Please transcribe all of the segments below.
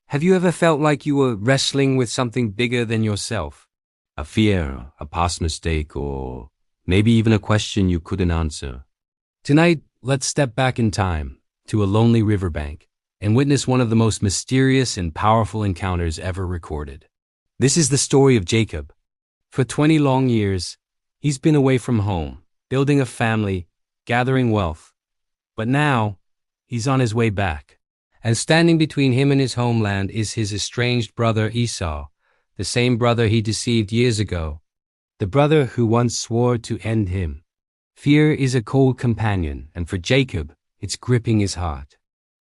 Have you ever felt like you were wrestling with something bigger than yourself? A fear, a past mistake, or maybe even a question you couldn't answer. Tonight, let's step back in time to a lonely riverbank and witness one of the most mysterious and powerful encounters ever recorded. This is the story of Jacob. For 20 long years, he's been away from home, building a family, gathering wealth. But now, he's on his way back. And standing between him and his homeland is his estranged brother Esau, the same brother he deceived years ago, the brother who once swore to end him. Fear is a cold companion, and for Jacob, it's gripping his heart.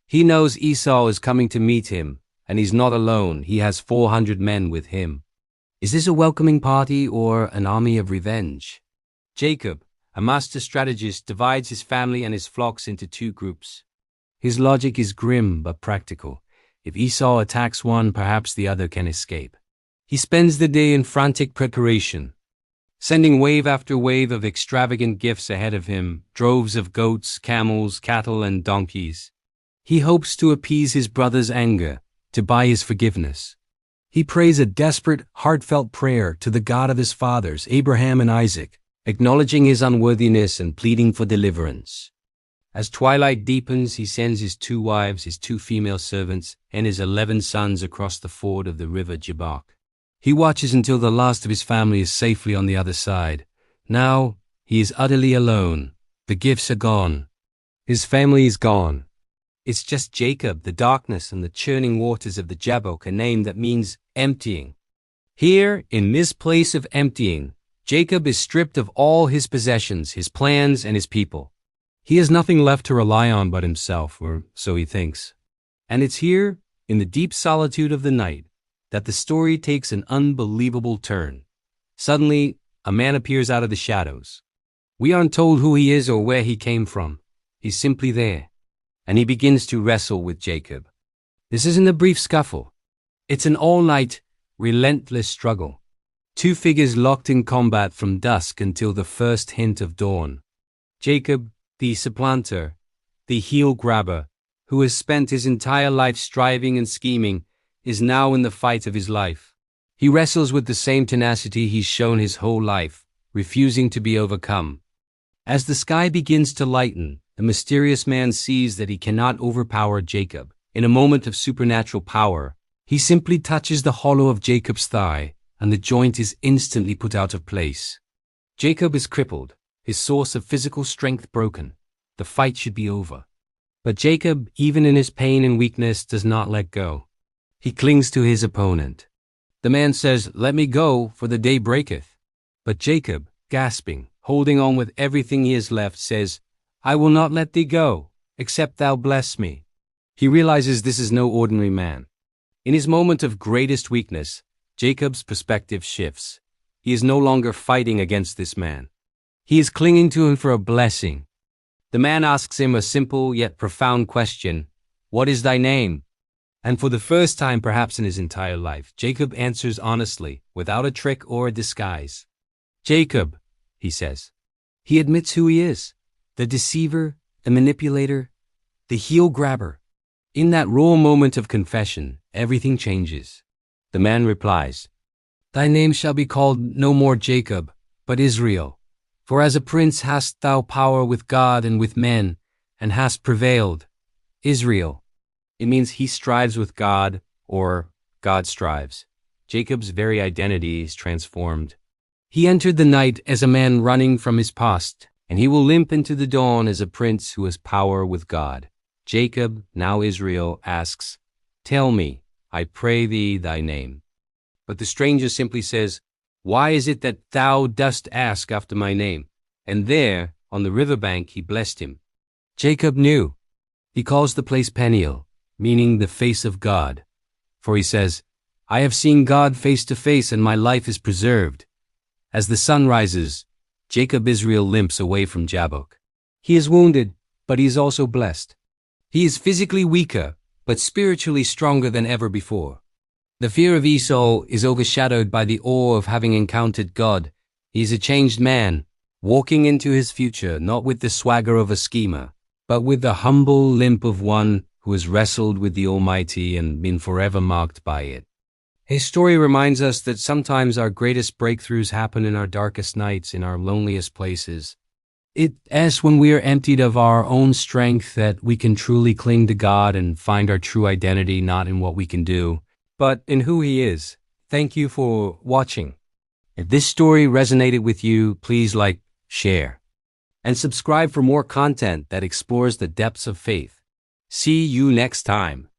He knows Esau is coming to meet him, and he's not alone. He has 400 men with him. Is this a welcoming party or an army of revenge? Jacob, a master strategist, divides his family and his flocks into two groups. His logic is grim but practical. If Esau attacks one, perhaps the other can escape. He spends the day in frantic preparation, sending wave after wave of extravagant gifts ahead of him, droves of goats, camels, cattle, and donkeys. He hopes to appease his brother's anger, to buy his forgiveness. He prays a desperate, heartfelt prayer to the God of his fathers, Abraham and Isaac, acknowledging his unworthiness and pleading for deliverance. As twilight deepens, he sends his 2 wives, his 2 female servants, and his 11 sons across the ford of the river Jabbok. He watches until the last of his family is safely on the other side. Now, he is utterly alone. The gifts are gone. His family is gone. It's just Jacob, the darkness and the churning waters of the Jabbok, a name that means emptying. Here, in this place of emptying, Jacob is stripped of all his possessions, his plans, and his people. He has nothing left to rely on but himself, or so he thinks. And it's here, in the deep solitude of the night, that the story takes an unbelievable turn. Suddenly, a man appears out of the shadows. We aren't told who he is or where he came from. He's simply there. And he begins to wrestle with Jacob. This isn't a brief scuffle. It's an all-night, relentless struggle. 2 figures locked in combat from dusk until the first hint of dawn. Jacob, the supplanter, the heel grabber, who has spent his entire life striving and scheming, is now in the fight of his life. He wrestles with the same tenacity he's shown his whole life, refusing to be overcome. As the sky begins to lighten, the mysterious man sees that he cannot overpower Jacob. In a moment of supernatural power, he simply touches the hollow of Jacob's thigh, and the joint is instantly put out of place. Jacob is crippled, his source of physical strength broken. The fight should be over. But Jacob, even in his pain and weakness, does not let go. He clings to his opponent. The man says, "Let me go, for the day breaketh." But Jacob, gasping, holding on with everything he has left, says, "I will not let thee go, except thou bless me." He realizes this is no ordinary man. In his moment of greatest weakness, Jacob's perspective shifts. He is no longer fighting against this man. He is clinging to him for a blessing. The man asks him a simple yet profound question, "What is thy name?" And for the first time perhaps in his entire life, Jacob answers honestly, without a trick or a disguise. "Jacob," he says. He admits who he is. The deceiver, the manipulator, the heel grabber. In that raw moment of confession, everything changes. The man replies, "Thy name shall be called no more Jacob, but Israel. For as a prince hast thou power with God and with men, and hast prevailed." Israel. It means he strives with God, or God strives. Jacob's very identity is transformed. He entered the night as a man running from his past, and he will limp into the dawn as a prince who has power with God. Jacob, now Israel, asks, "Tell me, I pray thee, thy name." But the stranger simply says, "Why is it that thou dost ask after my name?" And there, on the riverbank, he blessed him. Jacob knew. He calls the place Peniel, meaning the face of God. For he says, "I have seen God face to face, and my life is preserved." As the sun rises, Jacob Israel limps away from Jabbok. He is wounded, but he is also blessed. He is physically weaker, but spiritually stronger than ever before. The fear of Esau is overshadowed by the awe of having encountered God. He is a changed man, walking into his future not with the swagger of a schemer, but with the humble limp of one who has wrestled with the Almighty and been forever marked by it. His story reminds us that sometimes our greatest breakthroughs happen in our darkest nights, in our loneliest places. It's when we are emptied of our own strength that we can truly cling to God and find our true identity not in what we can do, but in who He is. Thank you for watching. If this story resonated with you, please like, share, and subscribe for more content that explores the depths of faith. See you next time.